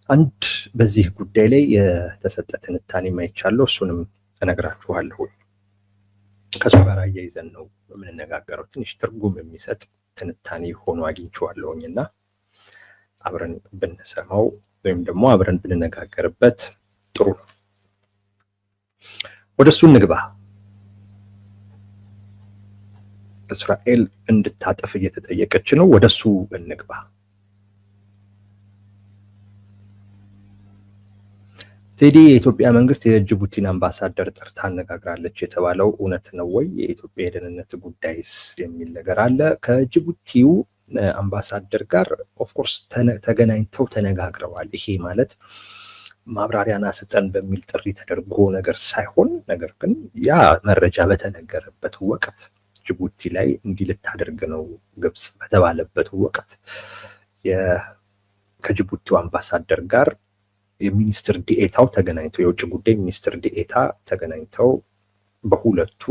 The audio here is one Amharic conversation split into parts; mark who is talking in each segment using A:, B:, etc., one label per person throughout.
A: አንድ በዚህ ጉዳይ ላይ የተሰጠ ትንታኔ ማይቻለው እሱንም እነግራችኋለሁ። ከሱ ጋር አያይዘን ነው የምንነጋገረው። ትንሽ ትርጉም የሚሰጥ ትንታኔ ሆኖ አግኝቼዋለሁኝና አብረን ብንሰማው ወይም ደግሞ አብረን ብንነጋገርበት ጥሩ ነው። ወደሱ እንግባ። እስራኤል እንድታጠፍ እየተጠየቀች ነው። ወደሱ እንግባ። ቴዲ የኢትዮጵያ መንግስት የጅቡቲን አምባሳደር ጠርታ አነጋግራለች የተባለው እውነት ነው ወይ? የኢትዮጵያ የደህንነት ጉዳይስ የሚል ነገር አለ። ከጅቡቲው አምባሳደር ጋር ኦፍኮርስ ተገናኝተው ተነጋግረዋል። ይሄ ማለት ማብራሪያና ስጠን በሚል ጥሪ ተደርጎ ነገር ሳይሆን፣ ነገር ግን ያ መረጃ በተነገረበት ወቅት ጅቡቲ ላይ እንዲህ ልታደርግ ነው ግብጽ በተባለበት ወቅት ከጅቡቲው አምባሳደር ጋር የሚኒስትር ዲኤታው ተገናኝተው የውጭ ጉዳይ ሚኒስትር ዲኤታ ተገናኝተው በሁለቱ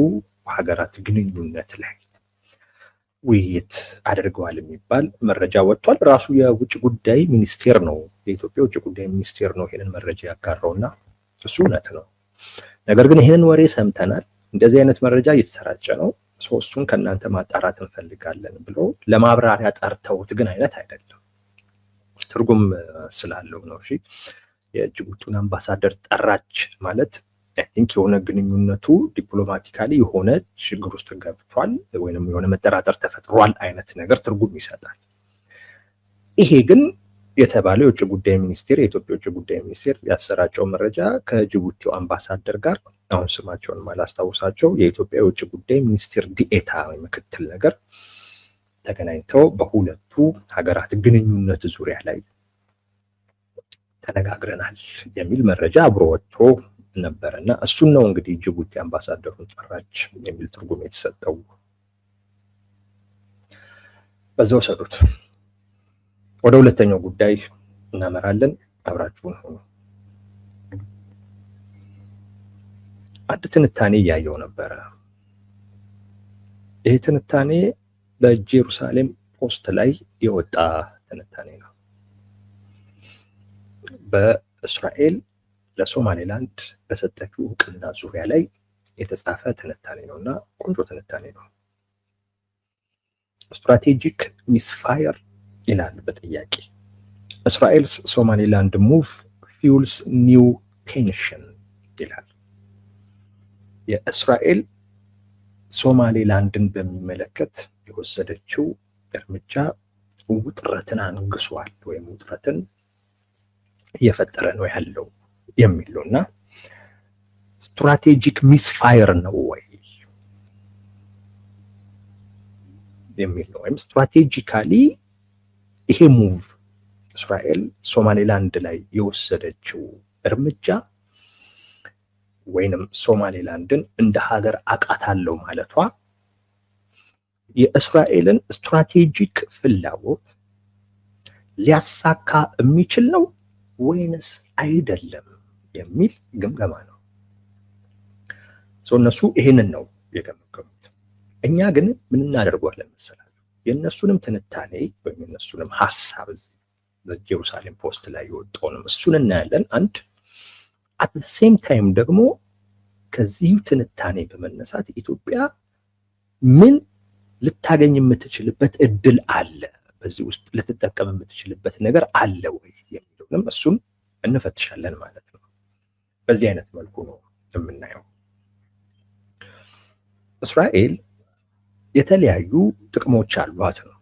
A: ሀገራት ግንኙነት ላይ ውይይት አድርገዋል የሚባል መረጃ ወጥቷል። ራሱ የውጭ ጉዳይ ሚኒስቴር ነው፣ የኢትዮጵያ ውጭ ጉዳይ ሚኒስቴር ነው ይሄንን መረጃ ያጋራውና እሱ እውነት ነው። ነገር ግን ይሄንን ወሬ ሰምተናል፣ እንደዚህ አይነት መረጃ እየተሰራጨ ነው፣ እሱን ከእናንተ ማጣራት እንፈልጋለን ብሎ ለማብራሪያ ጠርተውት ግን አይነት አይደለም። ትርጉም ስላለው ነው። እሺ የጅቡቲውን አምባሳደር ጠራች ማለት አይ ቲንክ የሆነ ግንኙነቱ ዲፕሎማቲካሊ የሆነ ችግር ውስጥ ገብቷል ወይንም የሆነ መጠራጠር ተፈጥሯል አይነት ነገር ትርጉም ይሰጣል። ይሄ ግን የተባለው የውጭ ጉዳይ ሚኒስቴር የኢትዮጵያ ውጭ ጉዳይ ሚኒስቴር ያሰራጨው መረጃ ከጅቡቲው አምባሳደር ጋር አሁን ስማቸውን ማላስታውሳቸው የኢትዮጵያ የውጭ ጉዳይ ሚኒስቴር ዲኤታ ወይ ምክትል ነገር ተገናኝተው በሁለቱ ሀገራት ግንኙነት ዙሪያ ላይ ተነጋግረናል የሚል መረጃ አብሮ ወጥቶ ነበረና እሱን ነው እንግዲህ ጅቡቲ አምባሳደሩን ጠራች የሚል ትርጉም የተሰጠው። በዛው ሰዱት። ወደ ሁለተኛው ጉዳይ እናመራለን። አብራችሁን ሆኑ። አንድ ትንታኔ እያየው ነበረ። ይሄ ትንታኔ በኢየሩሳሌም ፖስት ላይ የወጣ ትንታኔ ነው። በእስራኤል ለሶማሌላንድ በሰጠችው እውቅና ዙሪያ ላይ የተጻፈ ትንታኔ ነው እና ቆንጆ ትንታኔ ነው። ስትራቴጂክ ሚስፋየር ይላል በጥያቄ እስራኤልስ ሶማሌላንድ ሙቭ ፊውልስ ኒው ቴንሽን ይላል። የእስራኤል ሶማሌላንድን በሚመለከት የወሰደችው እርምጃ ውጥረትን አንግሷል ወይም ውጥረትን እየፈጠረ ነው ያለው የሚል ነው እና ስትራቴጂክ ሚስፋየር ነው ወይ የሚል ነው። ወይም ስትራቴጂካሊ ይሄ ሙቭ እስራኤል ሶማሌላንድ ላይ የወሰደችው እርምጃ ወይንም ሶማሌላንድን እንደ ሀገር አቃታለው ማለቷ የእስራኤልን ስትራቴጂክ ፍላጎት ሊያሳካ የሚችል ነው ወይንስ አይደለም የሚል ግምገማ ነው። እነሱ ይሄንን ነው የገመገሙት። እኛ ግን ምን እናደርገዋለን መሰላችሁ? የእነሱንም ትንታኔ ወይም የእነሱንም ሀሳብ በኢየሩሳሌም ፖስት ላይ የወጣውንም እሱን እናያለን። አንድ አት ዘ ሴም ታይም ደግሞ ከዚህ ትንታኔ በመነሳት ኢትዮጵያ ምን ልታገኝ የምትችልበት እድል አለ፣ በዚህ ውስጥ ልትጠቀም የምትችልበት ነገር አለ ወይ የሚለውንም እሱን እንፈትሻለን ማለት ነው። በዚህ አይነት መልኩ ነው የምናየው። እስራኤል የተለያዩ ጥቅሞች አሏት ነው።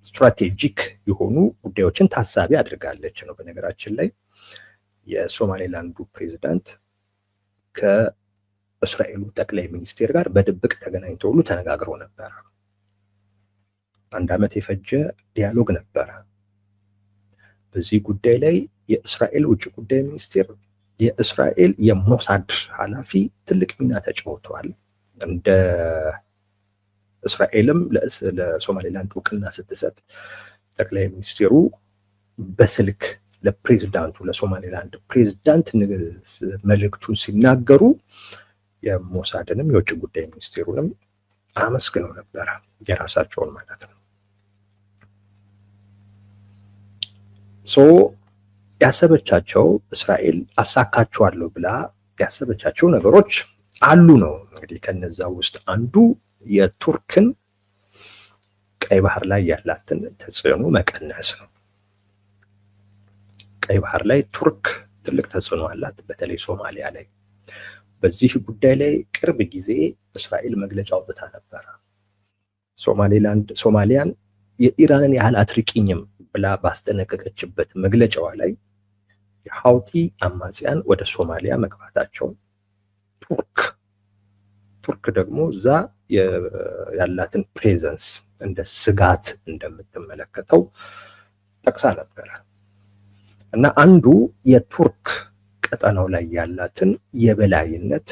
A: ስትራቴጂክ የሆኑ ጉዳዮችን ታሳቢ አድርጋለች ነው። በነገራችን ላይ የሶማሌላንዱ ፕሬዝዳንት ከእስራኤሉ ጠቅላይ ሚኒስቴር ጋር በድብቅ ተገናኝተው ሁሉ ተነጋግረው ነበር። 1 ዓመት የፈጀ ዲያሎግ ነበረ። በዚህ ጉዳይ ላይ የእስራኤል ውጭ ጉዳይ ሚኒስቴር የእስራኤል የሞሳድ ኃላፊ ትልቅ ሚና ተጫውተዋል። እንደ እስራኤልም ለሶማሌላንድ እውቅና ስትሰጥ ጠቅላይ ሚኒስቴሩ በስልክ ለፕሬዝዳንቱ ለሶማሌላንድ ፕሬዝዳንት መልእክቱን ሲናገሩ የሞሳድንም የውጭ ጉዳይ ሚኒስቴሩንም አመስግነው ነበረ፣ የራሳቸውን ማለት ነው። ያሰበቻቸው እስራኤል አሳካቸዋለሁ ብላ ያሰበቻቸው ነገሮች አሉ ነው። እንግዲህ ከነዛ ውስጥ አንዱ የቱርክን ቀይ ባህር ላይ ያላትን ተጽዕኖ መቀነስ ነው። ቀይ ባህር ላይ ቱርክ ትልቅ ተጽዕኖ አላት፣ በተለይ ሶማሊያ ላይ። በዚህ ጉዳይ ላይ ቅርብ ጊዜ እስራኤል መግለጫ አውጥታ ነበረ። ሶማሊያን የኢራንን ያህል አትርቂኝም ብላ ባስጠነቀቀችበት መግለጫዋ ላይ የሀውቲ አማጽያን ወደ ሶማሊያ መግባታቸውን ቱርክ ደግሞ እዛ ያላትን ፕሬዘንስ እንደ ስጋት እንደምትመለከተው ጠቅሳ ነበረ እና አንዱ የቱርክ ቀጠናው ላይ ያላትን የበላይነት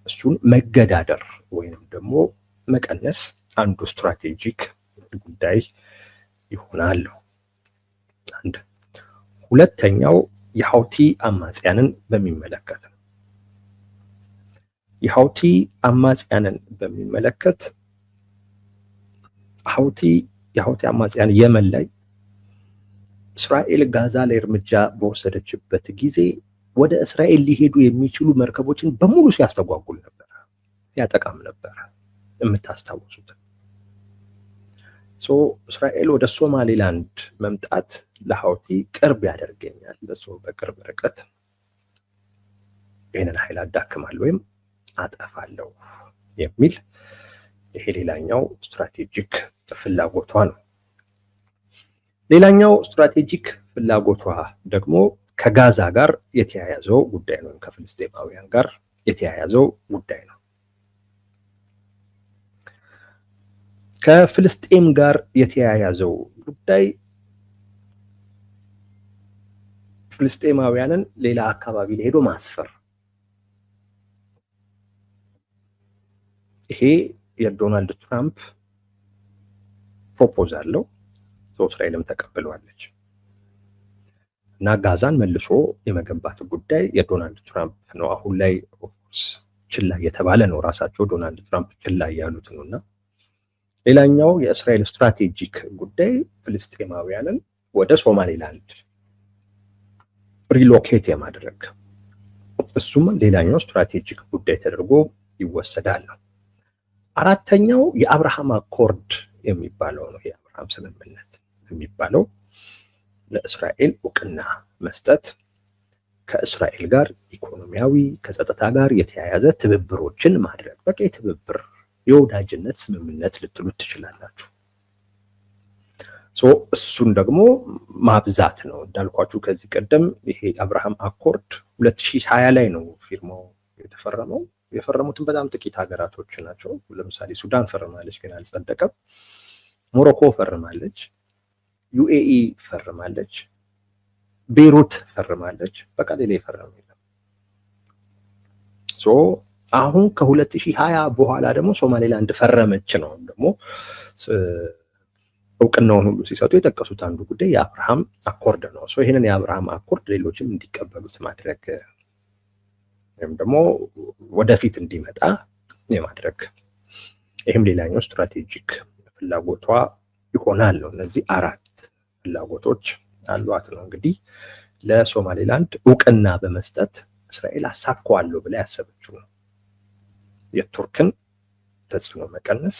A: እሱን መገዳደር ወይም ደግሞ መቀነስ አንዱ ስትራቴጂክ ጉዳይ ይሆናል። አንድ ሁለተኛው የሀውቲ አማጽያንን በሚመለከት ነው። የሀውቲ አማጽያንን በሚመለከት የሀውቲ አማጽያን የመን ላይ እስራኤል ጋዛ ላይ እርምጃ በወሰደችበት ጊዜ ወደ እስራኤል ሊሄዱ የሚችሉ መርከቦችን በሙሉ ሲያስተጓጉል ነበር፣ ሲያጠቃም ነበር። የምታስታውሱት እስራኤል ወደ ሶማሌላንድ መምጣት ለሀውቲ ቅርብ ያደርገኛል፣ በቅርብ ርቀት ይህንን ኃይል አዳክማለሁ ወይም አጠፋለሁ የሚል ይሄ ሌላኛው ስትራቴጂክ ፍላጎቷ ነው። ሌላኛው ስትራቴጂክ ፍላጎቷ ደግሞ ከጋዛ ጋር የተያያዘው ጉዳይ ነው፣ ከፍልስጤማውያን ጋር የተያያዘው ጉዳይ ነው። ከፍልስጤም ጋር የተያያዘው ጉዳይ ፍልስጤማውያንን ሌላ አካባቢ ላይ ሄዶ ማስፈር። ይሄ የዶናልድ ትራምፕ ፕሮፖዛል ነው። እስራኤልም ተቀብለዋለች እና ጋዛን መልሶ የመገንባት ጉዳይ የዶናልድ ትራምፕ ነው። አሁን ላይ ችላ የተባለ ነው፣ ራሳቸው ዶናልድ ትራምፕ ችላ ያሉት ነው። እና ሌላኛው የእስራኤል ስትራቴጂክ ጉዳይ ፍልስጤማውያንን ወደ ሶማሌላንድ ሪሎኬት የማድረግ እሱም ሌላኛው ስትራቴጂክ ጉዳይ ተደርጎ ይወሰዳል ነው። አራተኛው የአብርሃም አኮርድ የሚባለው ነው። የአብርሃም ስምምነት የሚባለው ለእስራኤል እውቅና መስጠት፣ ከእስራኤል ጋር ኢኮኖሚያዊ ከጸጥታ ጋር የተያያዘ ትብብሮችን ማድረግ፣ በቃ የትብብር የወዳጅነት ስምምነት ልትሉት ትችላላችሁ። እሱን ደግሞ ማብዛት ነው። እንዳልኳችሁ ከዚህ ቀደም ይሄ አብርሃም አኮርድ 2020 ላይ ነው ፊርማው የተፈረመው። የፈረሙትን በጣም ጥቂት ሀገራቶች ናቸው። ለምሳሌ ሱዳን ፈርማለች፣ ግን አልጸደቀም። ሞሮኮ ፈርማለች፣ ዩኤኢ ፈርማለች፣ ቤይሩት ፈርማለች። በቃ ሌላ የፈረመ የለም። አሁን ከ2020 በኋላ ደግሞ ሶማሌላንድ ፈረመች ነው። ደግሞ እውቅናውን ሁሉ ሲሰጡ የጠቀሱት አንዱ ጉዳይ የአብርሃም አኮርድ ነው። ይህንን የአብርሃም አኮርድ ሌሎችም እንዲቀበሉት ማድረግ ወይም ደግሞ ወደፊት እንዲመጣ የማድረግ ይህም ሌላኛው ስትራቴጂክ ፍላጎቷ ይሆናል ነው። እነዚህ አራት ፍላጎቶች አሏት ነው። እንግዲህ ለሶማሌላንድ እውቅና በመስጠት እስራኤል አሳካዋለሁ ብላ ያሰበችው ነው። የቱርክን ተጽዕኖ መቀነስ፣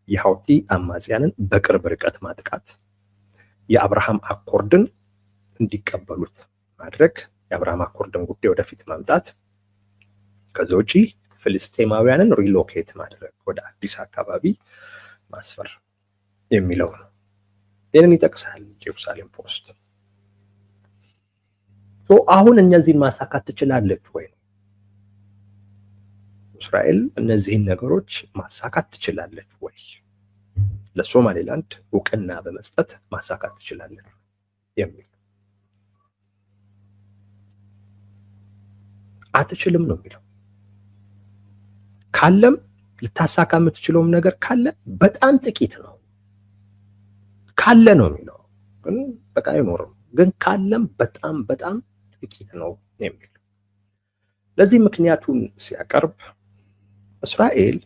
A: የሀውቲ አማጽያንን በቅርብ ርቀት ማጥቃት፣ የአብርሃም አኮርድን እንዲቀበሉት ማድረግ፣ የአብርሃም አኮርድን ጉዳይ ወደፊት ማምጣት፣ ከዛ ውጪ ፍልስጤማውያንን ሪሎኬት ማድረግ፣ ወደ አዲስ አካባቢ ማስፈር የሚለው ነው። ይህንን ይጠቅሳል ጄሩሳሌም ፖስት። አሁን እነዚህን ማሳካት ትችላለች ወይ? እስራኤል እነዚህን ነገሮች ማሳካት ትችላለች ወይ? ለሶማሌላንድ እውቅና በመስጠት ማሳካት ትችላለች የሚል አትችልም ነው የሚለው። ካለም ልታሳካ የምትችለውም ነገር ካለ በጣም ጥቂት ነው። ካለ ነው የሚለው፣ ግን በቃ አይኖርም። ግን ካለም በጣም በጣም ጥቂት ነው የሚል። ለዚህ ምክንያቱን ሲያቀርብ እስራኤል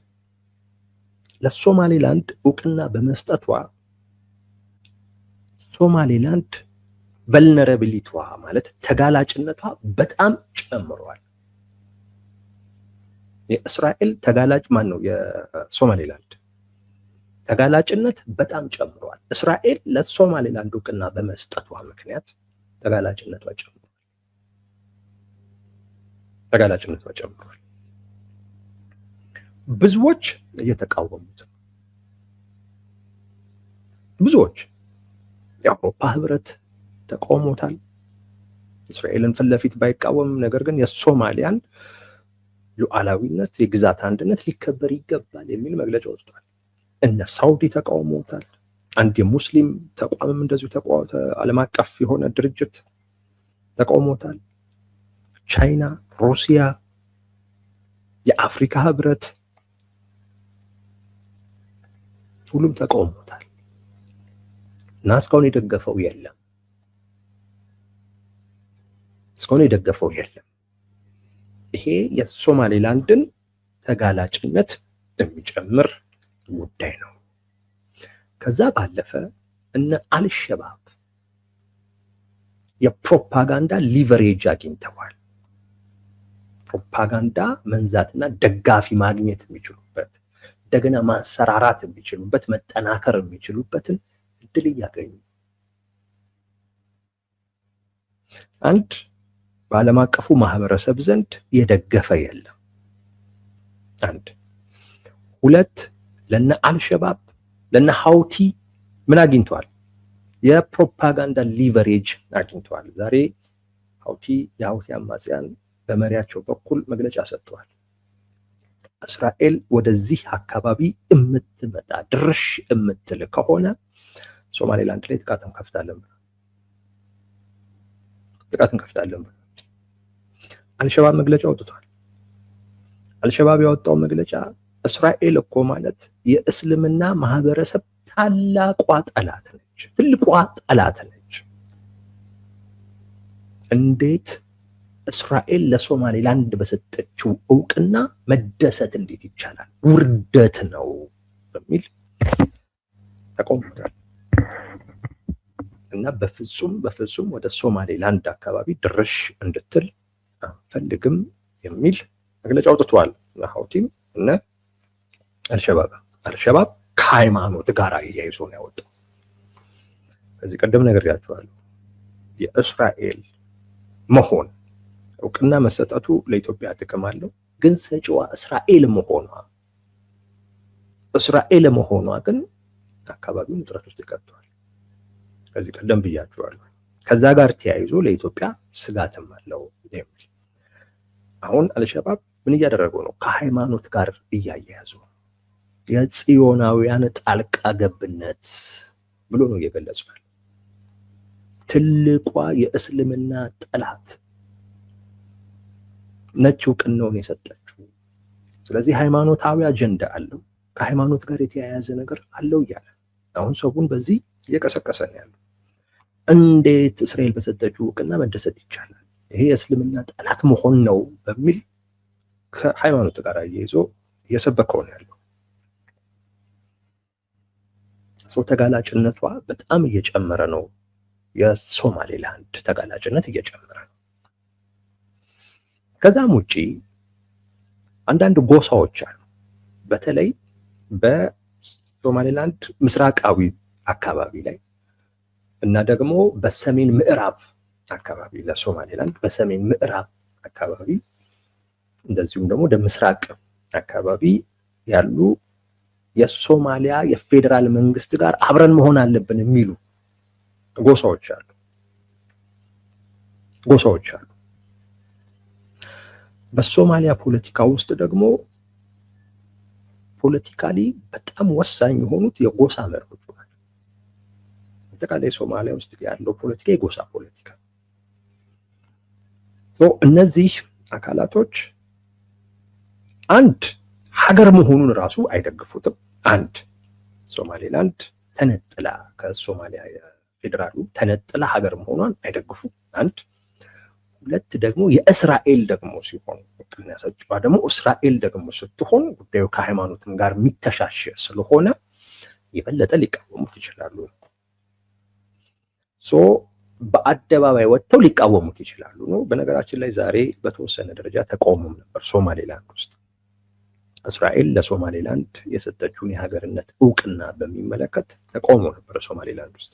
A: ለሶማሌላንድ እውቅና በመስጠቷ ሶማሌላንድ ቨልነራቢሊቲዋ ማለት ተጋላጭነቷ በጣም ጨምሯል። የእስራኤል ተጋላጭ ማን ነው? የሶማሌላንድ ተጋላጭነት በጣም ጨምሯል። እስራኤል ለሶማሌላንድ እውቅና በመስጠቷ ምክንያት ተጋላጭነቷ ጨምሯል። ብዙዎች እየተቃወሙት ነው። ብዙዎች የአውሮፓ ህብረት ተቃውሞታል። እስራኤልን ፊት ለፊት ባይቃወምም ነገር ግን የሶማሊያን ሉዓላዊነት የግዛት አንድነት ሊከበር ይገባል የሚል መግለጫ ወጥቷል። እነ ሳውዲ ተቃውሞታል። አንድ የሙስሊም ተቋምም እንደዚሁ ዓለም አቀፍ የሆነ ድርጅት ተቃውሞታል። ቻይና፣ ሩሲያ፣ የአፍሪካ ህብረት ሁሉም ተቃውሞታል እና እስካሁን የደገፈው የለም። ይሄ የሶማሌላንድን ተጋላጭነት የሚጨምር ጉዳይ ነው። ከዛ ባለፈ እነ አልሸባብ የፕሮፓጋንዳ ሊቨሬጅ አግኝተዋል። ፕሮፓጋንዳ መንዛትና ደጋፊ ማግኘት የሚችሉበት እንደገና ማንሰራራት የሚችሉበት መጠናከር የሚችሉበትን እድል እያገኙ አንድ በዓለም አቀፉ ማህበረሰብ ዘንድ የደገፈ የለም። አንድ ሁለት ለነ አልሸባብ ለነ ሀውቲ ምን አግኝተዋል? የፕሮፓጋንዳ ሊቨሬጅ አግኝተዋል። ዛሬ የሀውቲ አማጽያን በመሪያቸው በኩል መግለጫ ሰጥተዋል። እስራኤል ወደዚህ አካባቢ የምትመጣ ድርሽ የምትል ከሆነ ሶማሌላንድ ላይ ጥቃት እንከፍታለን። አልሸባብ መግለጫ አውጥቷል። አልሸባብ ያወጣው መግለጫ እስራኤል እኮ ማለት የእስልምና ማህበረሰብ ታላቋ ጠላት ነች፣ ትልቋ ጠላት ነች። እንዴት እስራኤል ለሶማሌላንድ በሰጠችው እውቅና መደሰት እንዴት ይቻላል? ውርደት ነው በሚል ተቃውሞታል እና በፍጹም ወደ ሶማሌላንድ አካባቢ ድርሽ እንድትል አንፈልግም የሚል መግለጫ አውጥቷል። ሀውቲም እና አልሸባብ ከሃይማኖት ጋር እያይዞ ነው ያወጣው። ከዚህ ቀደም ነግሬያችኋለሁ። የእስራኤል መሆን እውቅና መሰጠቱ ለኢትዮጵያ ጥቅም አለው፣ ግን ሰጪዋ እስራኤል መሆኗ ግን አካባቢውን ውጥረት ውስጥ ይከተዋል። ከዚህ ቀደም ብያችኋለሁ። ከዛ ጋር ተያይዞ ለኢትዮጵያ ስጋትም አለው የሚል አሁን አልሸባብ ምን እያደረገው ነው? ከሃይማኖት ጋር እያያያዙ የጽዮናውያን ጣልቃ ገብነት ብሎ ነው እየገለጹ ያለው። ትልቋ የእስልምና ጠላት ነች እውቅናውን የሰጠችው። ስለዚህ ሃይማኖታዊ አጀንዳ አለው፣ ከሃይማኖት ጋር የተያያዘ ነገር አለው እያለ አሁን ሰውን በዚህ እየቀሰቀሰ ነው ያለው። እንዴት እስራኤል በሰጠችው እውቅና መደሰት ይቻላል? ይሄ የእስልምና ጠላት መሆን ነው በሚል ከሃይማኖት ጋር አያይዞ እየሰበከው ነው ያለው። ተጋላጭነቷ በጣም እየጨመረ ነው። የሶማሌላንድ ተጋላጭነት እየጨመረ ነው። ከዛም ውጪ አንዳንድ ጎሳዎች አሉ። በተለይ በሶማሌላንድ ምስራቃዊ አካባቢ ላይ እና ደግሞ በሰሜን ምዕራብ አካባቢ ለሶማሌላንድ በሰሜን ምዕራብ አካባቢ እንደዚሁም ደግሞ ወደ ምስራቅ አካባቢ ያሉ የሶማሊያ የፌዴራል መንግስት ጋር አብረን መሆን አለብን የሚሉ ጎሳዎች አሉ። በሶማሊያ ፖለቲካ ውስጥ ደግሞ ፖለቲካሊ በጣም ወሳኝ የሆኑት የጎሳ መሪዎች ናቸው። አጠቃላይ ሶማሊያ ውስጥ ያለው ፖለቲካ የጎሳ ፖለቲካ። እነዚህ አካላቶች አንድ ሀገር መሆኑን ራሱ አይደግፉትም። አንድ ሶማሌላንድ ተነጥላ ከሶማሊያ ፌዴራሉ ተነጥላ ሀገር መሆኗን አይደግፉም። አንድ ሁለት ደግሞ የእስራኤል ደግሞ ሲሆን እውቅና ሰጪዋ ደግሞ እስራኤል ደግሞ ስትሆን ጉዳዩ ከሃይማኖትም ጋር የሚተሻሸ ስለሆነ የበለጠ ሊቃወሙት ይችላሉ። በአደባባይ ወጥተው ሊቃወሙት ይችላሉ ነው። በነገራችን ላይ ዛሬ በተወሰነ ደረጃ ተቃውሞም ነበር ሶማሌላንድ ውስጥ። እስራኤል ለሶማሌላንድ የሰጠችውን የሀገርነት እውቅና በሚመለከት ተቃውሞ ነበር ሶማሌላንድ ውስጥ።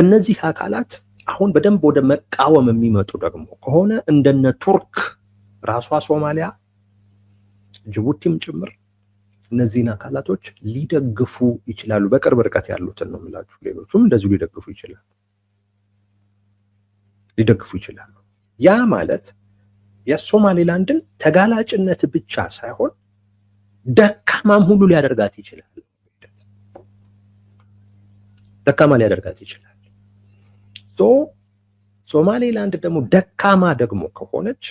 A: እነዚህ አካላት አሁን በደንብ ወደ መቃወም የሚመጡ ደግሞ ከሆነ እንደነ ቱርክ፣ ራሷ ሶማሊያ፣ ጅቡቲም ጭምር እነዚህን አካላቶች ሊደግፉ ይችላሉ። በቅርብ ርቀት ያሉትን ነው የምላችሁ። ሌሎቹም እንደዚሁ ሊደግፉ ይችላሉ። ያ ማለት የሶማሌላንድን ተጋላጭነት ብቻ ሳይሆን ደካማም ሁሉ ሊያደርጋት ይችላል። ሶማሌላንድ ደግሞ ደካማ ደግሞ ከሆነች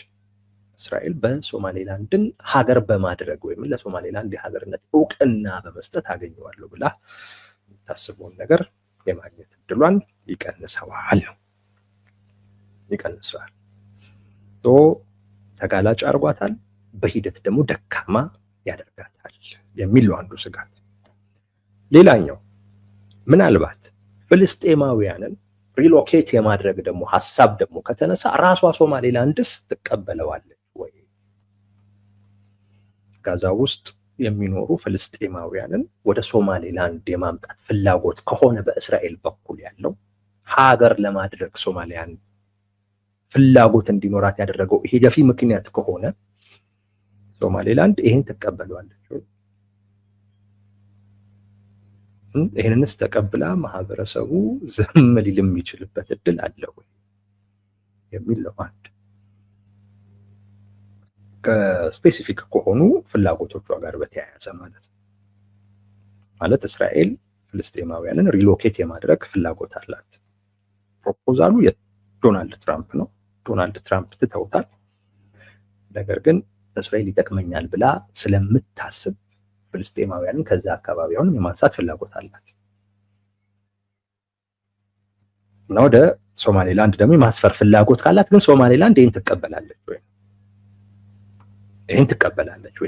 A: እስራኤል በሶማሌላንድን ሀገር በማድረግ ወይም ለሶማሌላንድ የሀገርነት እውቅና በመስጠት አገኘዋለሁ ብላ የምታስበውን ነገር የማግኘት እድሏን ይቀንሰዋል። ተጋላጭ አድርጓታል፣ በሂደት ደግሞ ደካማ ያደርጋታል የሚል ነው አንዱ ስጋት። ሌላኛው ምናልባት ፍልስጤማውያንን ሪሎኬት የማድረግ ደግሞ ሀሳብ ደግሞ ከተነሳ ራሷ ሶማሌላንድስ ትቀበለዋለች ወይ? ጋዛ ውስጥ የሚኖሩ ፍልስጤማውያንን ወደ ሶማሌላንድ የማምጣት ፍላጎት ከሆነ በእስራኤል በኩል ያለው ሀገር ለማድረግ ሶማሊያን ፍላጎት እንዲኖራት ያደረገው ይሄ ገፊ ምክንያት ከሆነ ሶማሌላንድ ይሄን ትቀበለዋለች ወይ? ይሄንንስ ተቀብላ ማህበረሰቡ ዝም ሊል የሚችልበት እድል አለ ወይ የሚል ነው። አንድ ከስፔሲፊክ ከሆኑ ፍላጎቶቿ ጋር በተያያዘ ማለት እስራኤል ፍልስጤማውያንን ሪሎኬት የማድረግ ፍላጎት አላት። ፕሮፖዛሉ የዶናልድ ትራምፕ ነው። ዶናልድ ትራምፕ ትተውታል። ነገር ግን እስራኤል ይጠቅመኛል ብላ ስለምታስብ ፍልስጤማውያንን ከዛ አካባቢ አሁንም የማንሳት ፍላጎት አላት እና ወደ ሶማሌላንድ ደግሞ የማስፈር ፍላጎት ካላት ግን ሶማሌላንድ ይህን ትቀበላለች ወይ?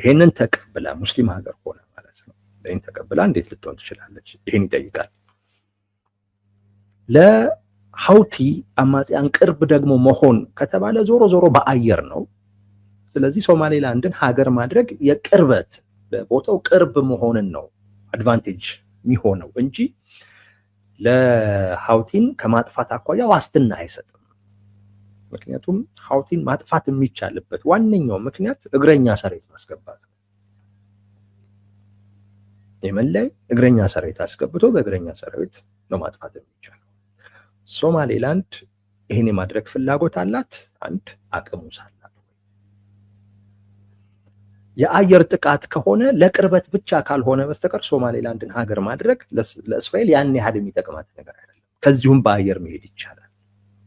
A: ይህንን ተቀብላ ሙስሊም ሀገር ሆነ ማለት ነው። ይህን ተቀብላ እንዴት ልትሆን ትችላለች? ይህን ይጠይቃል። ለሀውቲ አማጽያን ቅርብ ደግሞ መሆን ከተባለ ዞሮ ዞሮ በአየር ነው። ስለዚህ ሶማሌላንድን ሀገር ማድረግ የቅርበት ለቦታው ቅርብ መሆንን ነው አድቫንቴጅ የሚሆነው እንጂ ለሀውቲን ከማጥፋት አኳያ ዋስትና አይሰጥም። ምክንያቱም ሀውቲን ማጥፋት የሚቻልበት ዋነኛው ምክንያት እግረኛ ሰራዊት ማስገባት ነው። የመን ላይ እግረኛ ሰራዊት አስገብቶ በእግረኛ ሰራዊት ነው ማጥፋት የሚቻለው። ሶማሌላንድ ይህን የማድረግ ፍላጎት አላት። አንድ አቅሙ ሳላት የአየር ጥቃት ከሆነ ለቅርበት ብቻ ካልሆነ በስተቀር ሶማሌላንድን ሀገር ማድረግ ለእስራኤል ያን ያህል የሚጠቅማት ነገር አይደለም። ከዚሁም በአየር መሄድ ይቻላል።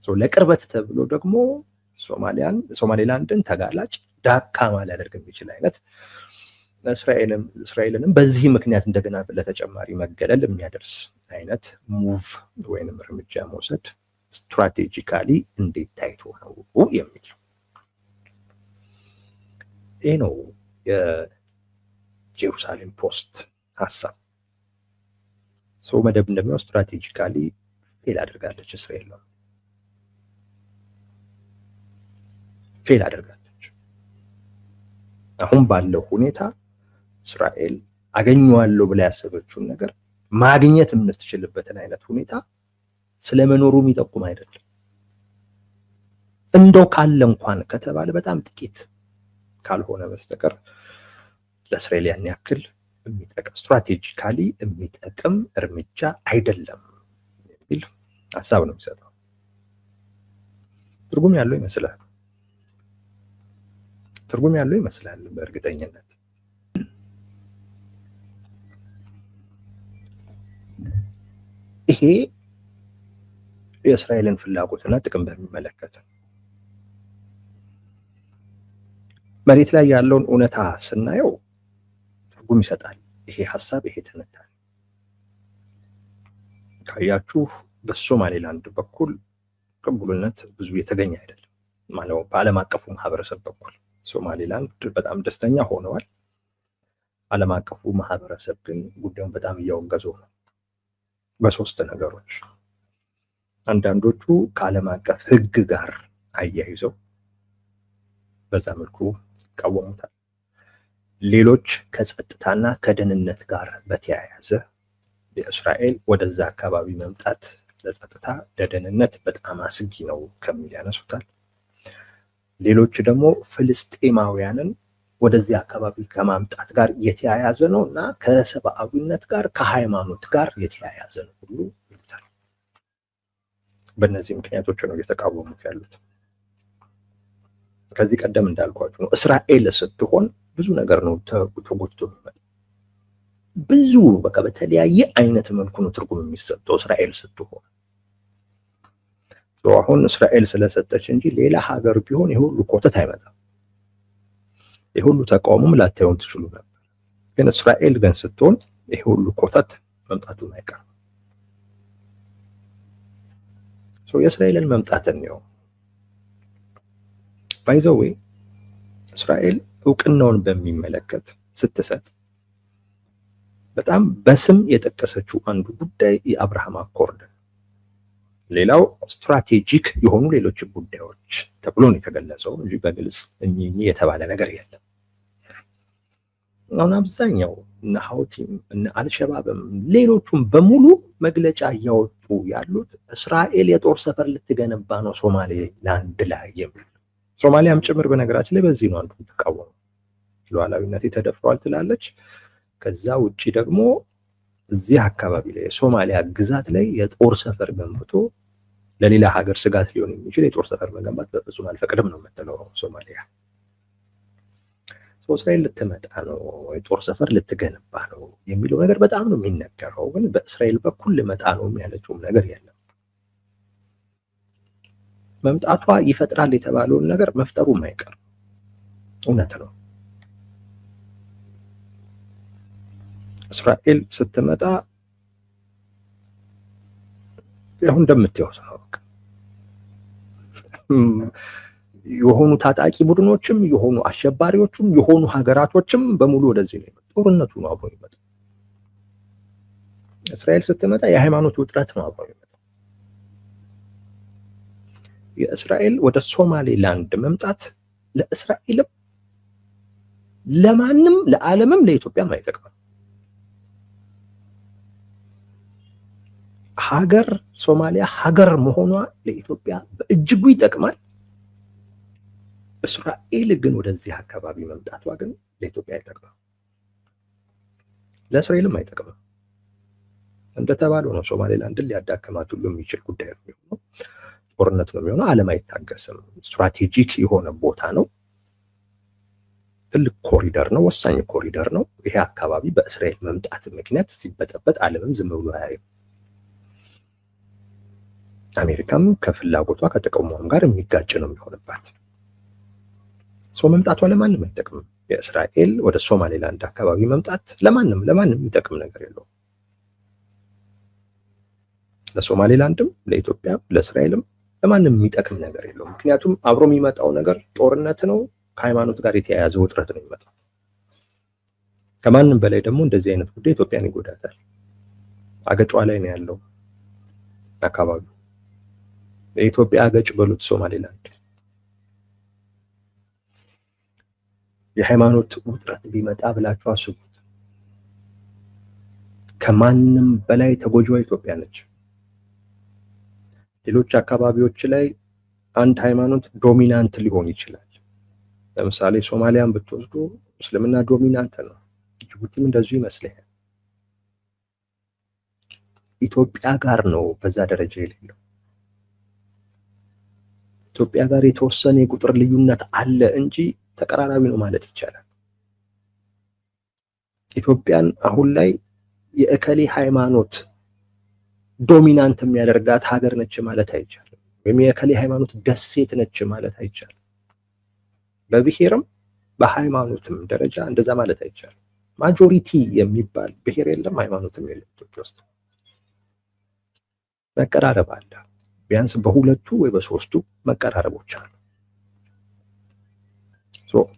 A: ለቅርበት ተብሎ ደግሞ ሶማሌላንድን ተጋላጭ ዳካማ ሊያደርግ የሚችል አይነት እስራኤልንም በዚህ ምክንያት እንደገና ለተጨማሪ መገለል የሚያደርስ አይነት ሙቭ ወይንም እርምጃ መውሰድ ስትራቴጂካሊ እንዴት ታይቶ ነው የሚል ይህ ነው የጄሩሳሌም ፖስት ሀሳብ። መደብ እንደሚያው ስትራቴጂካሊ ፌል አድርጋለች እስራኤል ነው ፌል አድርጋለች። አሁን ባለው ሁኔታ እስራኤል አገኘዋለሁ ብላ ያሰበችውን ነገር ማግኘት የምትችልበትን አይነት ሁኔታ ስለመኖሩ የሚጠቁም አይደለም። እንደው ካለ እንኳን ከተባለ በጣም ጥቂት ካልሆነ በስተቀር ለእስራኤል ያን ያክል የሚጠቅም ስትራቴጂካሊ የሚጠቅም እርምጃ አይደለም የሚል ሀሳብ ነው የሚሰጠው። ትርጉም ያለው ይመስላል በእርግጠኝነት። ይሄ የእስራኤልን ፍላጎትና ጥቅም በሚመለከት መሬት ላይ ያለውን እውነታ ስናየው ትርጉም ይሰጣል ይሄ ሀሳብ፣ ይሄ ትንታኔ። ካያችሁ በሶማሌላንድ በኩል ቅቡልነት ብዙ የተገኘ አይደለም ማለት በዓለም አቀፉ ማህበረሰብ በኩል ሶማሌላንድ በጣም ደስተኛ ሆነዋል። ዓለም አቀፉ ማህበረሰብ ግን ጉዳዩን በጣም እያወገዘው ነው በሶስት ነገሮች። አንዳንዶቹ ከዓለም አቀፍ ሕግ ጋር አያይዘው በዛ መልኩ ይቃወሙታል። ሌሎች ከጸጥታና ከደህንነት ጋር በተያያዘ የእስራኤል ወደዛ አካባቢ መምጣት ለጸጥታ ለደህንነት በጣም አስጊ ነው ከሚል ያነሱታል። ሌሎች ደግሞ ፍልስጤማውያንን ወደዚህ አካባቢ ከማምጣት ጋር የተያያዘ ነው እና ከሰብአዊነት ጋር ከሃይማኖት ጋር የተያያዘ ነው ሁሉ ይሉታል። በእነዚህ ምክንያቶች ነው እየተቃወሙት ያሉት። ከዚህ ቀደም እንዳልኳችሁ ነው፣ እስራኤል ስትሆን ብዙ ነገር ነው ተጎድቶ የሚመጣ ብዙ በቃ በተለያየ አይነት መልኩ ነው ትርጉም የሚሰጠው እስራኤል ስትሆን። አሁን እስራኤል ስለሰጠች እንጂ ሌላ ሀገር ቢሆን የሁሉ ኮተት አይመጣም፣ የሁሉ ተቃውሞም ላታዩን ትችሉ ነበር። ግን እስራኤል ግን ስትሆን ይሄ ሁሉ ኮተት መምጣቱን አይቀርም። የእስራኤልን መምጣትን ነው ባይዘዌ እስራኤል እውቅናውን በሚመለከት ስትሰጥ በጣም በስም የጠቀሰችው አንዱ ጉዳይ የአብርሃም አኮርድ፣ ሌላው ስትራቴጂክ የሆኑ ሌሎች ጉዳዮች ተብሎ ነው የተገለጸው እንጂ በግልጽ እኚህ የተባለ ነገር የለም። አሁን አብዛኛው እነ ሀውቲም እነ አልሸባብም ሌሎቹም በሙሉ መግለጫ እያወጡ ያሉት እስራኤል የጦር ሰፈር ልትገነባ ነው ሶማሌ ላንድ ላይ የሚል ሶማሊያም ጭምር በነገራችን ላይ በዚህ ነው አንዱ ተቃወሙ። ሉዓላዊነት ተደፍሯል ትላለች። ከዛ ውጪ ደግሞ እዚህ አካባቢ ላይ የሶማሊያ ግዛት ላይ የጦር ሰፈር ገንብቶ ለሌላ ሀገር ስጋት ሊሆን የሚችል የጦር ሰፈር መገንባት በፍጹም አልፈቅድም ነው የምትለው ሶማሊያ። እስራኤል ልትመጣ ነው፣ የጦር ሰፈር ልትገነባ ነው የሚለው ነገር በጣም ነው የሚነገረው። ግን በእስራኤል በኩል ልመጣ ነው ያለችውም ነገር የለም። መምጣቷ ይፈጥራል የተባለውን ነገር መፍጠሩ የማይቀር እውነት ነው። እስራኤል ስትመጣ ያው እንደምትያው ነው የሆኑ ታጣቂ ቡድኖችም የሆኑ አሸባሪዎችም የሆኑ ሀገራቶችም በሙሉ ወደዚህ ነው የመጡት። ጦርነቱ ነው አብሮ የሚመጣው። እስራኤል ስትመጣ የሃይማኖት ውጥረት ነው አብሮ የሚመጣው። የእስራኤል ወደ ሶማሌላንድ መምጣት ለእስራኤልም ለማንም ለዓለምም ለኢትዮጵያም አይጠቅምም። ሀገር ሶማሊያ ሀገር መሆኗ ለኢትዮጵያ በእጅጉ ይጠቅማል። እስራኤል ግን ወደዚህ አካባቢ መምጣቷ ግን ለኢትዮጵያ አይጠቅምም፣ ለእስራኤልም አይጠቅምም። እንደተባለው ነው ሶማሌላንድን ሊያዳክማት ሁሉ የሚችል ጉዳይ ነው የሚሆነው። ጦርነት ነው የሚሆነው። ዓለም አይታገስም። ስትራቴጂክ የሆነ ቦታ ነው። ትልቅ ኮሪደር ነው። ወሳኝ ኮሪደር ነው። ይሄ አካባቢ በእስራኤል መምጣት ምክንያት ሲበጠበጥ ዓለምም ዝም ብሎ አያይም። አሜሪካም ከፍላጎቷ ከጥቅሟም ጋር የሚጋጭ ነው የሚሆንባት። መምጣቷ ለማንም አይጠቅምም። የእስራኤል ወደ ሶማሌላንድ አካባቢ መምጣት ለማንም የሚጠቅም ነገር የለውም። ለሶማሌላንድም፣ ለኢትዮጵያ፣ ለእስራኤልም ለማንም የሚጠቅም ነገር የለውም። ምክንያቱም አብሮ የሚመጣው ነገር ጦርነት ነው። ከሃይማኖት ጋር የተያያዘ ውጥረት ነው የሚመጣው። ከማንም በላይ ደግሞ እንደዚህ አይነት ጉዳይ ኢትዮጵያን ይጎዳታል። አገጯ ላይ ነው ያለው አካባቢ። የኢትዮጵያ አገጭ በሉት ሶማሌላንድ። የሃይማኖት ውጥረት ቢመጣ ብላችሁ አስቡት። ከማንም በላይ ተጎጂዋ ኢትዮጵያ ነች። ሌሎች አካባቢዎች ላይ አንድ ሃይማኖት ዶሚናንት ሊሆን ይችላል። ለምሳሌ ሶማሊያን ብትወስዱ እስልምና ዶሚናንት ነው። ጅቡቲም እንደዚሁ ይመስለኛል። ኢትዮጵያ ጋር ነው በዛ ደረጃ የሌለው። ኢትዮጵያ ጋር የተወሰነ የቁጥር ልዩነት አለ እንጂ ተቀራራቢ ነው ማለት ይቻላል። ኢትዮጵያን አሁን ላይ የእከሌ ሃይማኖት ዶሚናንት የሚያደርጋት ሀገር ነች ማለት አይቻልም። ወይም የእከሌ ሃይማኖት ደሴት ነች ማለት አይቻልም። በብሔርም በሃይማኖትም ደረጃ እንደዛ ማለት አይቻልም። ማጆሪቲ የሚባል ብሔር የለም፣ ሃይማኖትም የለም። ኢትዮጵያ ውስጥ መቀራረብ አለ። ቢያንስ በሁለቱ ወይ በሶስቱ መቀራረቦች አሉ።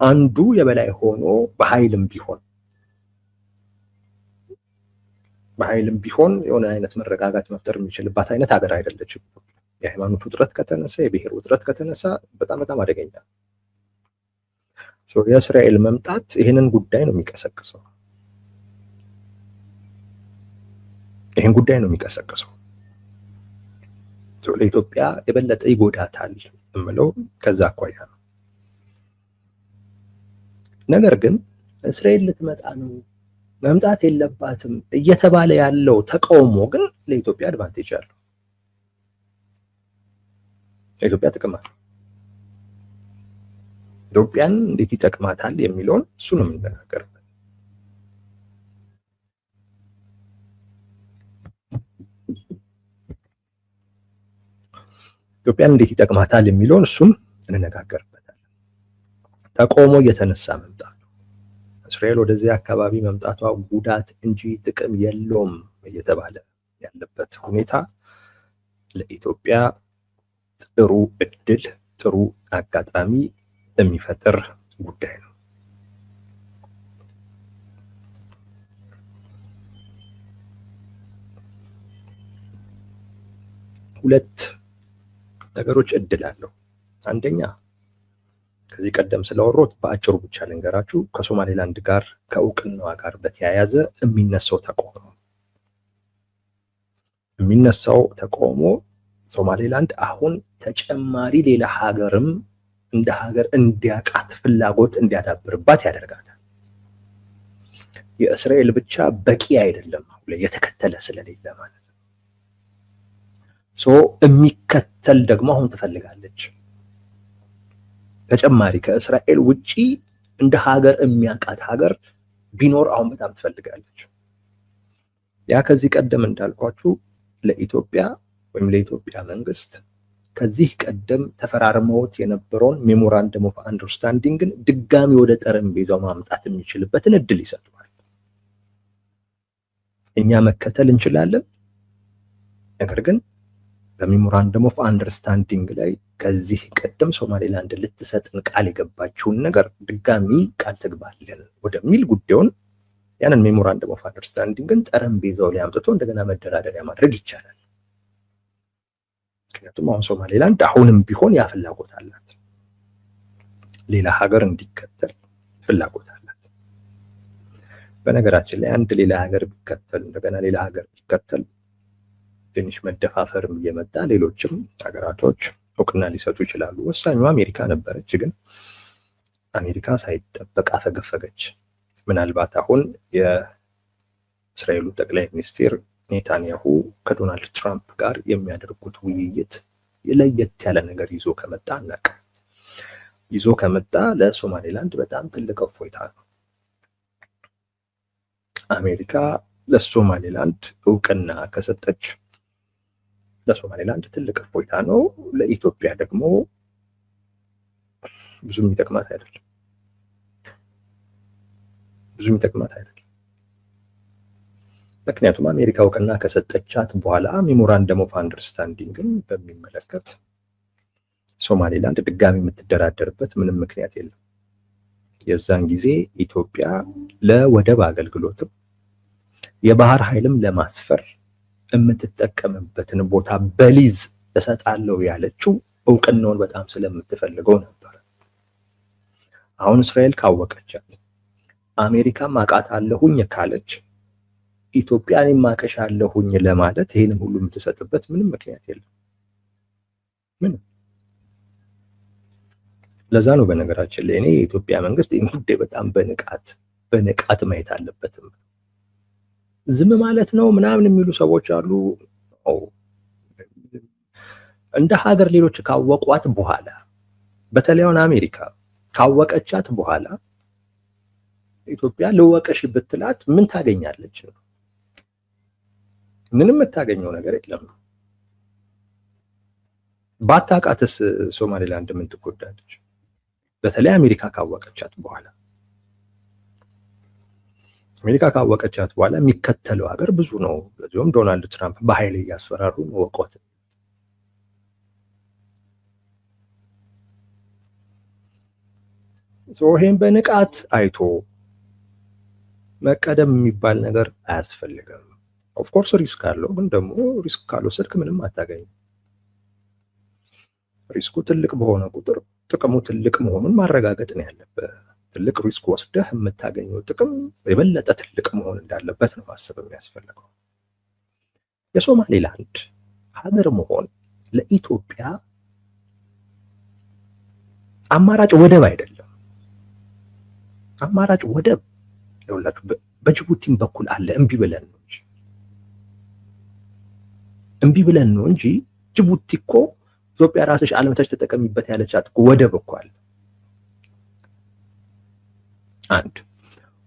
A: አንዱ የበላይ ሆኖ በኃይልም ቢሆን የሆነ አይነት መረጋጋት መፍጠር የሚችልባት አይነት ሀገር አይደለችም። የሃይማኖት ውጥረት ከተነሳ፣ የብሔር ውጥረት ከተነሳ በጣም በጣም አደገኛ። የእስራኤል መምጣት ይህንን ጉዳይ ነው የሚቀሰቅሰው። ይህን ጉዳይ ነው የሚቀሰቅሰው። ለኢትዮጵያ የበለጠ ይጎዳታል የምለው ከዛ አኳያ ነው። ነገር ግን እስራኤል ልትመጣ ነው መምጣት የለባትም እየተባለ ያለው ተቃውሞ ግን ለኢትዮጵያ አድቫንቴጅ አለው። ለኢትዮጵያ ጥቅም አለው። ኢትዮጵያን እንዴት ይጠቅማታል የሚለውን እሱ ነው የምንነጋገርበት። ኢትዮጵያን እንዴት ይጠቅማታል የሚለውን እሱም እንነጋገርበታለን። ተቃውሞ እየተነሳ መምጣቱ እስራኤል ወደዚህ አካባቢ መምጣቷ ጉዳት እንጂ ጥቅም የለውም እየተባለ ያለበት ሁኔታ ለኢትዮጵያ ጥሩ እድል፣ ጥሩ አጋጣሚ የሚፈጥር ጉዳይ ነው። ሁለት ነገሮች እድል አለው። አንደኛ ከዚህ ቀደም ስለወሮት በአጭሩ ብቻ ልንገራችሁ። ከሶማሌላንድ ጋር ከእውቅናዋ ጋር በተያያዘ የሚነሳው ተቃውሞ ሶማሌላንድ አሁን ተጨማሪ ሌላ ሀገርም እንደ ሀገር እንዲያቃት ፍላጎት እንዲያዳብርባት ያደርጋታል። የእስራኤል ብቻ በቂ አይደለም የተከተለ ስለሌለ ማለት ነው። የሚከተል ደግሞ አሁን ትፈልጋለች። ተጨማሪ ከእስራኤል ውጪ እንደ ሀገር የሚያቃት ሀገር ቢኖር አሁን በጣም ትፈልጋለች። ያ ከዚህ ቀደም እንዳልኳችሁ ለኢትዮጵያ ወይም ለኢትዮጵያ መንግስት ከዚህ ቀደም ተፈራርመውት የነበረውን ሜሞራንደም ኦፍ አንደርስታንዲንግን ድጋሚ ወደ ጠረጴዛው ማምጣት የሚችልበትን እድል ይሰጠዋል። እኛ መከተል እንችላለን፣ ነገር ግን በሜሞራንደም ኦፍ አንደርስታንዲንግ ላይ ከዚህ ቀደም ሶማሌላንድ ልትሰጥን ቃል የገባችውን ነገር ድጋሚ ቃል ትግባለን ወደሚል ጉዳዩን ያንን ሜሞራንደም ኦፍ አንደርስታንዲንግን ጠረጴዛው ላይ አምጥቶ እንደገና መደራደሪያ ማድረግ ይቻላል። ምክንያቱም አሁን ሶማሌላንድ አሁንም ቢሆን ያ ፍላጎት አላት፣ ሌላ ሀገር እንዲከተል ፍላጎት አላት። በነገራችን ላይ አንድ ሌላ ሀገር ቢከተል እንደገና ሌላ ሀገር ቢከተል ትንሽ መደፋፈርም እየመጣ ሌሎችም ሀገራቶች እውቅና ሊሰጡ ይችላሉ። ወሳኙ አሜሪካ ነበረች፣ ግን አሜሪካ ሳይጠበቅ አፈገፈገች። ምናልባት አሁን የእስራኤሉ ጠቅላይ ሚኒስትር ኔታንያሁ ከዶናልድ ትራምፕ ጋር የሚያደርጉት ውይይት ለየት ያለ ነገር ይዞ ከመጣ አናውቅም። ይዞ ከመጣ ለሶማሌላንድ በጣም ትልቅ እፎይታ ነው። አሜሪካ ለሶማሌላንድ እውቅና ከሰጠች ለሶማሌላንድ ትልቅ እፎይታ ነው። ለኢትዮጵያ ደግሞ ብዙ የሚጠቅማት አይደለም። ምክንያቱም አሜሪካ እውቅና ከሰጠቻት በኋላ ሜሞራንደም ኦፍ አንደርስታንዲንግን በሚመለከት ሶማሌላንድ ድጋሚ የምትደራደርበት ምንም ምክንያት የለም። የዛን ጊዜ ኢትዮጵያ ለወደብ አገልግሎትም የባህር ኃይልም ለማስፈር የምትጠቀምበትን ቦታ በሊዝ እሰጣለሁ ያለችው እውቅናውን በጣም ስለምትፈልገው ነበር። አሁን እስራኤል ካወቀቻት፣ አሜሪካ ማቃታለሁኝ ካለች ኢትዮጵያ እኔም ማቀሻለሁኝ ለማለት ይሄንን ሁሉ የምትሰጥበት ምንም ምክንያት የለም። ምንም። ለዛ ነው በነገራችን ላይ እኔ የኢትዮጵያ መንግስት ይህን ጉዳይ በጣም በንቃት ማየት አለበትም። ዝም ማለት ነው ምናምን የሚሉ ሰዎች አሉ። እንደ ሀገር ሌሎች ካወቋት በኋላ በተለይ አሜሪካ ካወቀቻት በኋላ ኢትዮጵያ ልወቀሽ ብትላት ምን ታገኛለች? ምንም የምታገኘው ነገር የለም። ባታውቃትስ ሶማሌላንድ ምን ትጎዳለች? በተለይ አሜሪካ ካወቀቻት በኋላ የሚከተለው ሀገር ብዙ ነው። በዚሁም ዶናልድ ትራምፕ በኃይል እያስፈራሩ ነው። ወቆት ይሄን በንቃት አይቶ መቀደም የሚባል ነገር አያስፈልግም። ኦፍኮርስ ሪስክ አለው፣ ግን ደግሞ ሪስክ ካልወሰድክ ምንም አታገኝም። ሪስኩ ትልቅ በሆነ ቁጥር ጥቅሙ ትልቅ መሆኑን ማረጋገጥ ነው ያለበት። ትልቅ ሪስክ ወስደህ የምታገኘው ጥቅም የበለጠ ትልቅ መሆን እንዳለበት ነው ማሰብ የሚያስፈልገው። የሶማሌላንድ ሀገር መሆን ለኢትዮጵያ አማራጭ ወደብ አይደለም። አማራጭ ወደብ ይኸውላችሁ በጅቡቲም በኩል አለ። እምቢ ብለን ነው እንጂ ጅቡቲ እኮ ኢትዮጵያ ራስሽ አለመታች ተጠቀሚበት ያለቻት እኮ ወደብ እኮ አለ። አንድ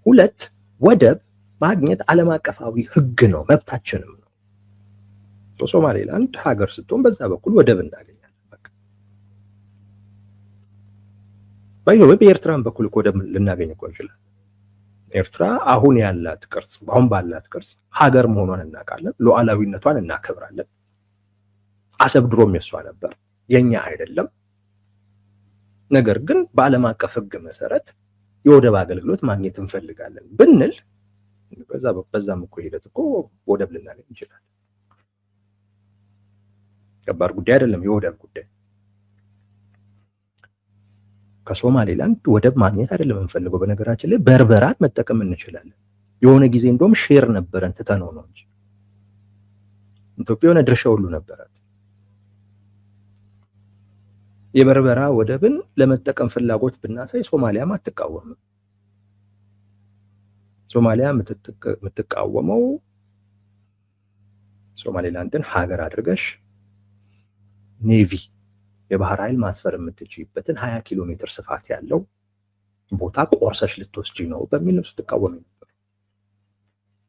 A: ሁለት ወደብ ማግኘት ዓለም አቀፋዊ ሕግ ነው፣ መብታችንም ነው። ሶማሌላንድ ሀገር ስትሆን በዛ በኩል ወደብ እናገኛለን። በኤርትራም በኩል ወደብ ልናገኝ እኮ እንችላለን። ኤርትራ አሁን ያላት ቅርጽ አሁን ባላት ቅርጽ ሀገር መሆኗን እናውቃለን፣ ሉዓላዊነቷን እናከብራለን። አሰብ ድሮም የሷ ነበር፣ የኛ አይደለም። ነገር ግን በዓለም አቀፍ ሕግ መሰረት የወደብ አገልግሎት ማግኘት እንፈልጋለን ብንል በዛም እኮ ሂደት እኮ ወደብ ልናገኝ እንችላለን። ከባድ ጉዳይ አይደለም የወደብ ጉዳይ። ከሶማሌላንድ ወደብ ማግኘት አይደለም የምንፈልገው። በነገራችን ላይ በርበራን መጠቀም እንችላለን። የሆነ ጊዜ እንደውም ሼር ነበረን ትተነው ነው እንጂ ኢትዮጵያ የሆነ ድርሻ ሁሉ ነበራት። የበርበራ ወደብን ለመጠቀም ፍላጎት ብናሳይ ሶማሊያም አትቃወምም። ሶማሊያ የምትቃወመው ሶማሌላንድን ሀገር አድርገሽ ኔቪ የባህር ኃይል ማስፈር የምትችይበትን 20 ኪሎ ሜትር ስፋት ያለው ቦታ ቆርሰሽ ልትወስጂ ነው በሚል ነው ስትቃወም ነበር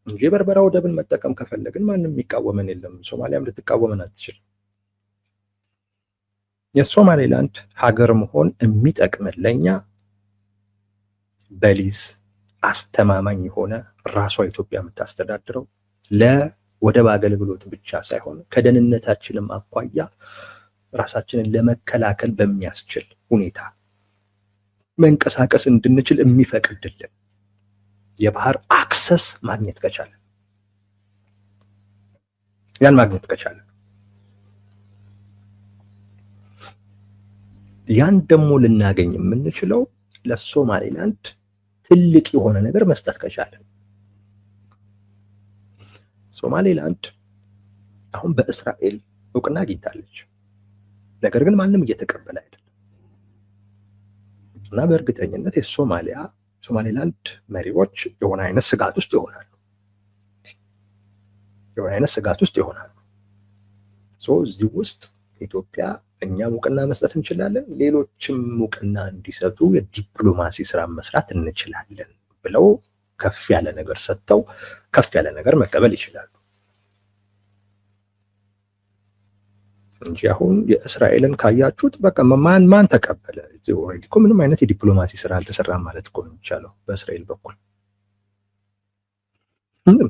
A: እንጂ የበርበራ ወደብን መጠቀም ከፈለግን ማንም የሚቃወመን የለም። ሶማሊያም ልትቃወመን አትችልም። የሶማሌላንድ ሀገር መሆን የሚጠቅመን ለኛ በሊዝ አስተማማኝ የሆነ ራሷ ኢትዮጵያ የምታስተዳድረው ለወደብ አገልግሎት ብቻ ሳይሆን ከደህንነታችንም አኳያ ራሳችንን ለመከላከል በሚያስችል ሁኔታ መንቀሳቀስ እንድንችል የሚፈቅድልን የባህር አክሰስ ማግኘት ከቻለን ያን ደግሞ ልናገኝ የምንችለው ለሶማሌላንድ ትልቅ የሆነ ነገር መስጠት ከቻለን። ሶማሌላንድ አሁን በእስራኤል እውቅና አግኝታለች። ነገር ግን ማንም እየተቀበለ አይደለም እና በእርግጠኝነት ሶማሌላንድ መሪዎች የሆነ አይነት ስጋት ውስጥ ይሆናሉ። እዚህ ውስጥ ኢትዮጵያ እኛም እውቅና መስጠት እንችላለን፣ ሌሎችም እውቅና እንዲሰጡ የዲፕሎማሲ ስራ መስራት እንችላለን ብለው ከፍ ያለ ነገር ሰጥተው ከፍ ያለ ነገር መቀበል ይችላሉ እንጂ አሁን የእስራኤልን ካያችሁት በቃ ማን ተቀበለ? ኦልሬዲ እኮ ምንም አይነት የዲፕሎማሲ ስራ አልተሰራም ማለት እኮ ነው የሚቻለው በእስራኤል በኩል ምንም።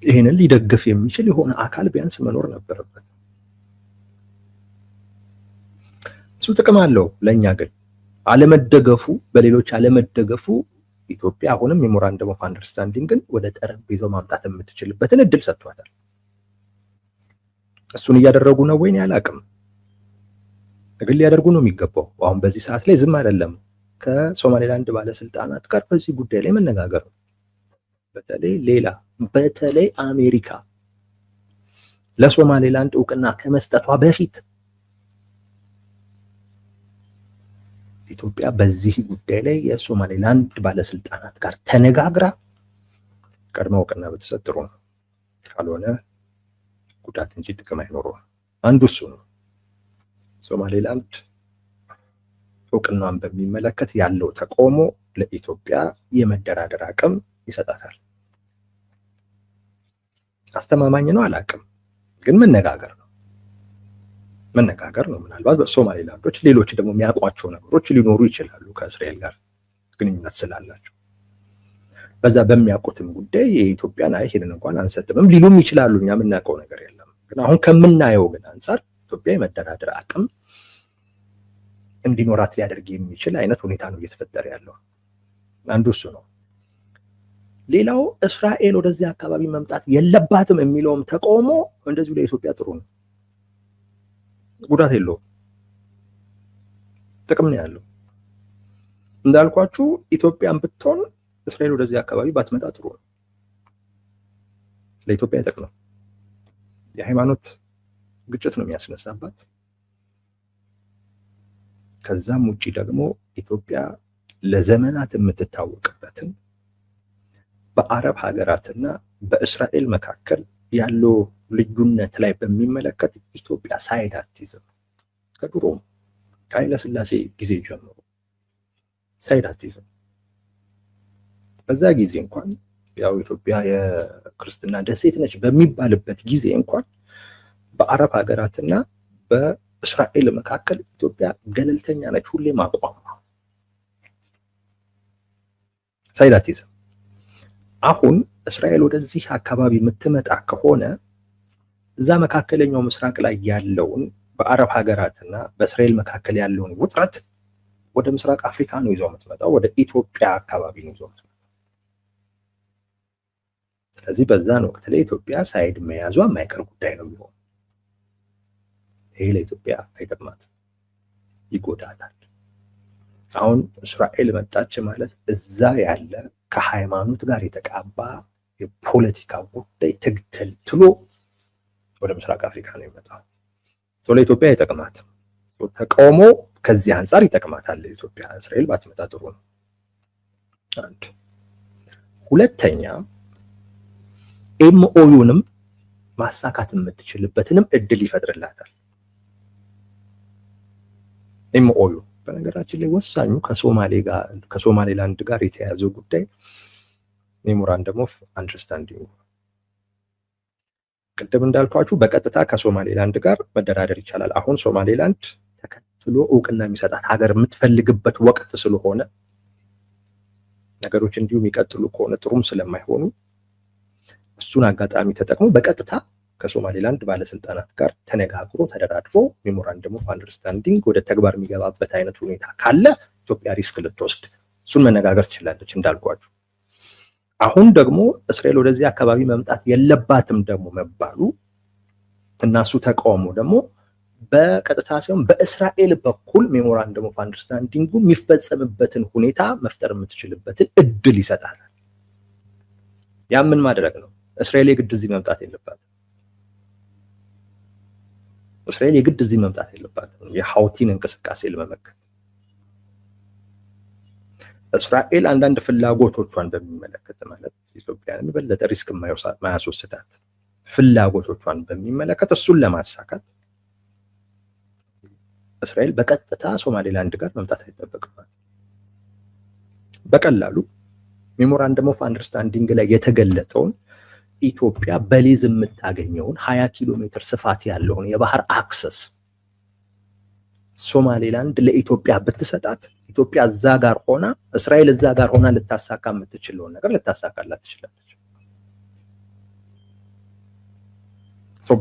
A: ይህንን ሊደግፍ የሚችል የሆነ አካል ቢያንስ መኖር ነበረበት። እሱ ጥቅም አለው ለእኛ ግን አለመደገፉ፣ በሌሎች አለመደገፉ ኢትዮጵያ አሁንም ሜሞራንደም ኦፍ አንደርስታንዲንግን ወደ ጠረጴዛው ማምጣት የምትችልበትን እድል ሰጥቷታል። እሱን እያደረጉ ነው ወይ አላውቅም፣ ግን ሊያደርጉ ነው የሚገባው። አሁን በዚህ ሰዓት ላይ ዝም አይደለም። ከሶማሌላንድ ባለስልጣናት ጋር በዚህ ጉዳይ ላይ መነጋገር ነው። በተለይ አሜሪካ ለሶማሌላንድ እውቅና ከመስጠቷ በፊት ኢትዮጵያ በዚህ ጉዳይ ላይ የሶማሌላንድ ባለስልጣናት ጋር ተነጋግራ ቀድሞ እውቅና ብትሰጥ ጥሩ ነው። ካልሆነ ጉዳት እንጂ ጥቅም አይኖረውም። አንዱ እሱ ነው። ሶማሌላንድ እውቅናን በሚመለከት ያለው ተቃውሞ ለኢትዮጵያ የመደራደር አቅም ይሰጣታል። አስተማማኝ ነው አላውቅም፣ ግን መነጋገር ነው። ምናልባት በሶማሌላንዶች ሌሎች ደግሞ የሚያውቋቸው ነገሮች ሊኖሩ ይችላሉ ከእስራኤል ጋር ግንኙነት ስላላቸው። በዛ በሚያውቁትም ጉዳይ የኢትዮጵያን ይሄንን እንኳን አንሰጥምም ሊሉም ይችላሉ። እኛ የምናውቀው ነገር የለም። ግን አሁን ከምናየው ግን አንጻር ኢትዮጵያ የመደራደር አቅም እንዲኖራት ሊያደርግ የሚችል አይነት ሁኔታ ነው እየተፈጠረ ያለው። አንዱ እሱ ነው። ሌላው እስራኤል ወደዚህ አካባቢ መምጣት የለባትም የሚለውም ተቃውሞ እንደዚሁ ለኢትዮጵያ ጥሩ ነው። ጉዳት የለውም፣ ጥቅም ነው ያለው። እንዳልኳችሁ ኢትዮጵያን ብትሆን እስራኤል ወደዚህ አካባቢ ባትመጣ ጥሩ ነው፣ ለኢትዮጵያ አይጠቅምም። የሃይማኖት ግጭት ነው የሚያስነሳባት። ከዛም ውጪ ደግሞ ኢትዮጵያ ለዘመናት የምትታወቅበትን በአረብ ሀገራትና በእስራኤል መካከል ያለው ልዩነት ላይ በሚመለከት ኢትዮጵያ ሳይድ አትይዝም። ከድሮም ከኃይለ ሥላሴ ጊዜ ጀምሮ ሳይድ አትይዝም። በዛ ጊዜ እንኳን ያው ኢትዮጵያ የክርስትና ደሴት ነች በሚባልበት ጊዜ እንኳን በአረብ ሀገራትና በእስራኤል መካከል ኢትዮጵያ ገለልተኛ ነች። ሁሌም አቋም ሳይድ አትይዝም። አሁን እስራኤል ወደዚህ አካባቢ የምትመጣ ከሆነ እዛ መካከለኛው ምስራቅ ላይ ያለውን በአረብ ሀገራትና በእስራኤል መካከል ያለውን ውጥረት ወደ ምስራቅ አፍሪካ ነው ይዞ የምትመጣው፣ ወደ ኢትዮጵያ አካባቢ ነው ይዞ የምትመጣው። ስለዚህ በዛን ወቅት ላይ ኢትዮጵያ ሳይድ መያዟ የማይቀር ጉዳይ ነው የሚሆነው። ይሄ ለኢትዮጵያ አይጠቅማትም፣ ይጎዳታል። አሁን እስራኤል መጣች ማለት እዛ ያለ ከሃይማኖት ጋር የተቃባ የፖለቲካ ጉዳይ ተግተልትሎ ወደ ምስራቅ አፍሪካ ነው የሚመጣው። ለኢትዮጵያ አይጠቅማትም። ተቃውሞ ከዚህ አንጻር ይጠቅማታል ለኢትዮጵያ። እስራኤል ባትመጣ ጥሩ ነው። አንድ ሁለተኛ ኤምኦዩንም ማሳካት የምትችልበትንም እድል ይፈጥርላታል። ኤምኦዩ በነገራችን ላይ ወሳኙ ከሶማሌላንድ ጋር የተያያዘው ጉዳይ ሜሞራንደም ኦፍ አንደርስታንዲንግ። ቅድም እንዳልኳችሁ በቀጥታ ከሶማሌላንድ ጋር መደራደር ይቻላል። አሁን ሶማሌላንድ ተከትሎ እውቅና የሚሰጣት ሀገር የምትፈልግበት ወቅት ስለሆነ ነገሮች እንዲሁ የሚቀጥሉ ከሆነ ጥሩም ስለማይሆኑ እሱን አጋጣሚ ተጠቅሞ በቀጥታ ከሶማሌላንድ ባለስልጣናት ጋር ተነጋግሮ ተደራድሮ ሜሞራንደም ኦፍ አንደርስታንዲንግ ወደ ተግባር የሚገባበት አይነት ሁኔታ ካለ ኢትዮጵያ ሪስክ ልትወስድ እሱን መነጋገር ትችላለች እንዳልኳችሁ። አሁን ደግሞ እስራኤል ወደዚህ አካባቢ መምጣት የለባትም ደግሞ መባሉ እና እሱ ተቃውሞ ደግሞ በቀጥታ ሳይሆን በእስራኤል በኩል ሜሞራንደም ኦፍ አንደርስታንዲንጉ የሚፈጸምበትን ሁኔታ መፍጠር የምትችልበትን እድል ይሰጣታል። ያ ምን ማድረግ ነው? እስራኤል የግድ እዚህ መምጣት የለባትም። እስራኤል የግድ እዚህ መምጣት የለባትም የሐውቲን እንቅስቃሴ ለመመከት። እስራኤል አንዳንድ ፍላጎቶቿን በሚመለከት ማለት ኢትዮጵያን የበለጠ ሪስክ ማያስወስዳት ፍላጎቶቿን በሚመለከት እሱን ለማሳካት እስራኤል በቀጥታ ሶማሌላንድ ጋር መምጣት አይጠበቅባት። በቀላሉ ሜሞራንደም ኦፍ አንደርስታንዲንግ ላይ የተገለጠውን ኢትዮጵያ በሊዝ የምታገኘውን 20 ኪሎ ሜትር ስፋት ያለውን የባህር አክሰስ ሶማሌላንድ ለኢትዮጵያ ብትሰጣት ኢትዮጵያ እዛ ጋር ሆና እስራኤል እዛ ጋር ሆና ልታሳካ የምትችለውን ነገር ልታሳካላት ትችላለች።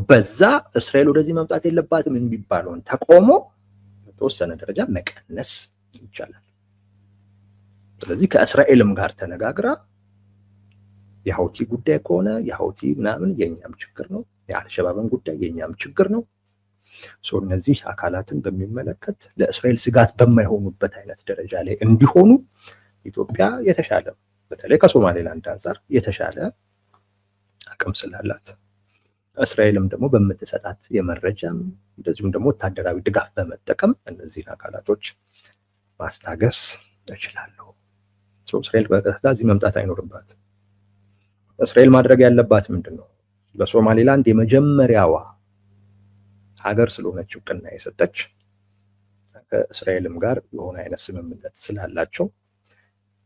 A: በዛ እስራኤል ወደዚህ መምጣት የለባትም የሚባለውን ተቃውሞ በተወሰነ ደረጃ መቀነስ ይቻላል። ስለዚህ ከእስራኤልም ጋር ተነጋግራ የሐውቲ ጉዳይ ከሆነ የሐውቲ ምናምን የኛም ችግር ነው፣ የአልሸባብን ጉዳይ የኛም ችግር ነው። እነዚህ አካላትን በሚመለከት ለእስራኤል ስጋት በማይሆኑበት አይነት ደረጃ ላይ እንዲሆኑ ኢትዮጵያ የተሻለ በተለይ ከሶማሌላንድ አንጻር የተሻለ አቅም ስላላት እስራኤልም ደግሞ በምትሰጣት የመረጃም እንደዚሁም ደግሞ ወታደራዊ ድጋፍ በመጠቀም እነዚህን አካላቶች ማስታገስ እችላለሁ። እስራኤል በቀጥታ እዚህ መምጣት አይኖርባትም። እስራኤል ማድረግ ያለባት ምንድን ነው? በሶማሌላንድ የመጀመሪያዋ ሀገር ስለሆነች እውቅና የሰጠች ከእስራኤልም ጋር የሆነ አይነት ስምምነት ስላላቸው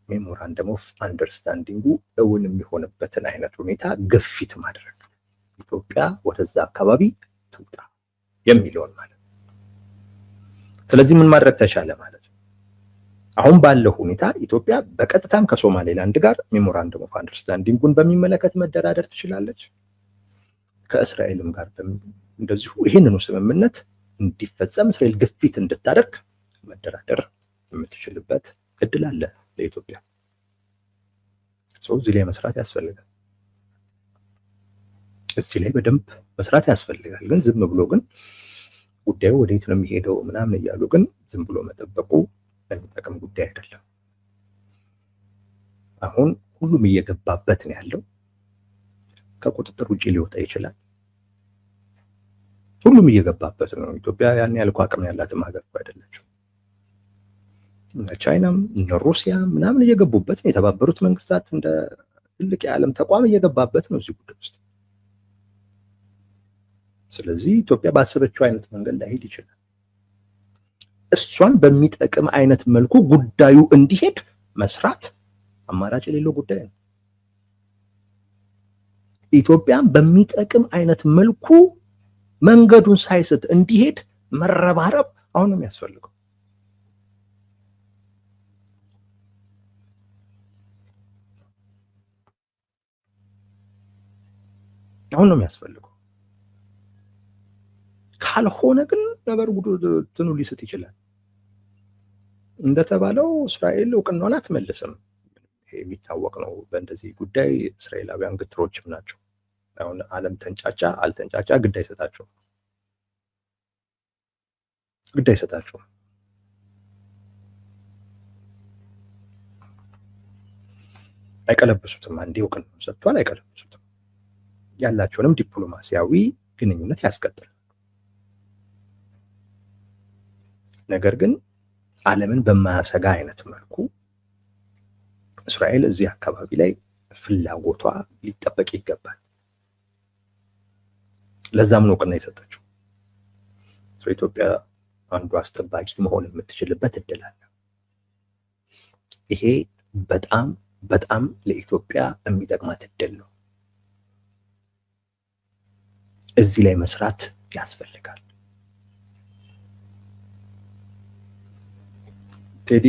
A: ሜሞራንደም ኦፍ አንደርስታንዲንጉ እውን የሚሆንበትን አይነት ሁኔታ ግፊት ማድረግ ኢትዮጵያ ወደዛ አካባቢ ትውጣ የሚለውን ማለት ነው። ስለዚህ ምን ማድረግ ተቻለ ማለት ነው? አሁን ባለው ሁኔታ ኢትዮጵያ በቀጥታም ከሶማሌላንድ ጋር ሜሞራንደም ኦፍ አንደርስታንዲንጉን በሚመለከት መደራደር ትችላለች። ከእስራኤልም ጋር እንደዚሁ ይህንኑ ስምምነት እንዲፈጸም እስራኤል ግፊት እንድታደርግ መደራደር የምትችልበት እድል አለ ለኢትዮጵያ። እዚህ ላይ መስራት ያስፈልጋል። እዚህ ላይ በደንብ መስራት ያስፈልጋል። ግን ዝም ብሎ ግን ጉዳዩ ወዴት ነው የሚሄደው ምናምን እያሉ ግን ዝም ብሎ መጠበቁ የሚጠቅም ጉዳይ አይደለም። አሁን ሁሉም እየገባበት ነው ያለው። ከቁጥጥር ውጭ ሊወጣ ይችላል። ሁሉም እየገባበት ነው። ኢትዮጵያ ያን ያልኩ አቅም ያላትም ሀገር አይደለችም። ቻይናም እነ ሩሲያ ምናምን እየገቡበት ነው። የተባበሩት መንግስታት እንደ ትልቅ የዓለም ተቋም እየገባበት ነው እዚህ ጉዳይ ውስጥ። ስለዚህ ኢትዮጵያ ባሰበችው አይነት መንገድ ላይሄድ ይችላል። እሷን በሚጠቅም አይነት መልኩ ጉዳዩ እንዲሄድ መስራት አማራጭ የሌለው ጉዳይ ነው። ኢትዮጵያን በሚጠቅም አይነት መልኩ መንገዱን ሳይስት እንዲሄድ መረባረብ አሁን ነው የሚያስፈልገው። አሁን ነው የሚያስፈልገው። ካልሆነ ግን ነገር ጉዱ ሊስት ይችላል። እንደተባለው እስራኤል እውቅናዋን አትመልስም። ይሄ የሚታወቅ ነው። በእንደዚህ ጉዳይ እስራኤላውያን ግትሮችም ናቸው። አሁን ዓለም ተንጫጫ አልተንጫጫ ግድ አይሰጣቸውም። አይቀለብሱትም። አንዴ እውቅናውን ሰጥቷል፣ አይቀለብሱትም። ያላቸውንም ዲፕሎማሲያዊ ግንኙነት ያስቀጥላል። ነገር ግን ዓለምን በማያሰጋ አይነት መልኩ እስራኤል እዚህ አካባቢ ላይ ፍላጎቷ ሊጠበቅ ይገባል። ለዛም ነው እውቅና የሰጠችው። ኢትዮጵያ አንዱ አስጠባቂ መሆን የምትችልበት እድል አለ። ይሄ በጣም በጣም ለኢትዮጵያ የሚጠቅማት እድል ነው። እዚህ ላይ መስራት ያስፈልጋል። ቴዲ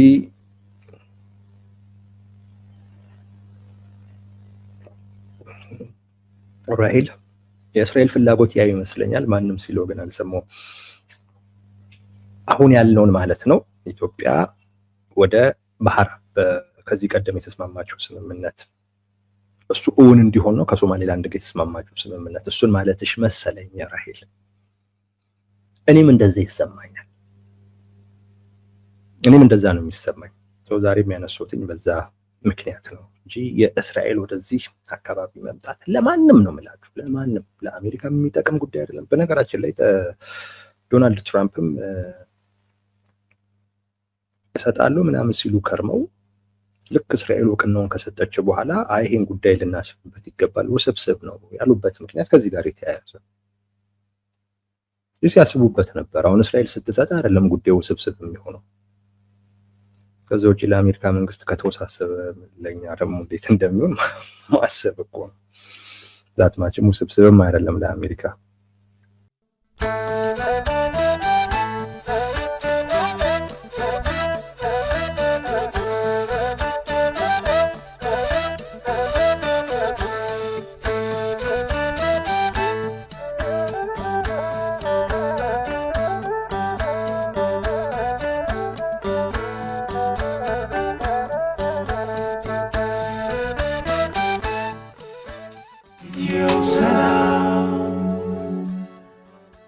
A: ራሄል የእስራኤል ፍላጎት ያው ይመስለኛል። ማንም ሲለው ግን አልሰማው። አሁን ያለውን ማለት ነው። ኢትዮጵያ ወደ ባህር ከዚህ ቀደም የተስማማችው ስምምነት እሱ እውን እንዲሆን ነው። ከሶማሌላንድ ጋር የተስማማችው ስምምነት እሱን ማለትሽ መሰለኝ ራሄል። እኔም እንደዛ ይሰማኛል። እኔም እንደዛ ነው የሚሰማኝ። ሰው ዛሬ የሚያነሱትኝ በዛ ምክንያት ነው እንጂ የእስራኤል ወደዚህ አካባቢ መምጣት ለማንም ነው የምላችሁ፣ ለማንም ለአሜሪካ የሚጠቅም ጉዳይ አይደለም። በነገራችን ላይ ዶናልድ ትራምፕም እሰጣለሁ ምናምን ሲሉ ከርመው ልክ እስራኤል እውቅናውን ከሰጠች በኋላ አይ ይሄን ጉዳይ ልናስብበት ይገባል፣ ውስብስብ ነው ያሉበት ምክንያት ከዚህ ጋር የተያያዘ ሲያስቡበት ነበር። አሁን እስራኤል ስትሰጥ አይደለም ጉዳዩ ውስብስብ የሚሆነው። ከዛ ውጪ ለአሜሪካ መንግስት ከተወሳሰበ ለኛ ደግሞ እንዴት እንደሚሆን ማሰብ እኮ ነው። ዛትማችም ውስብስብም አይደለም ለአሜሪካ።
B: Dios será.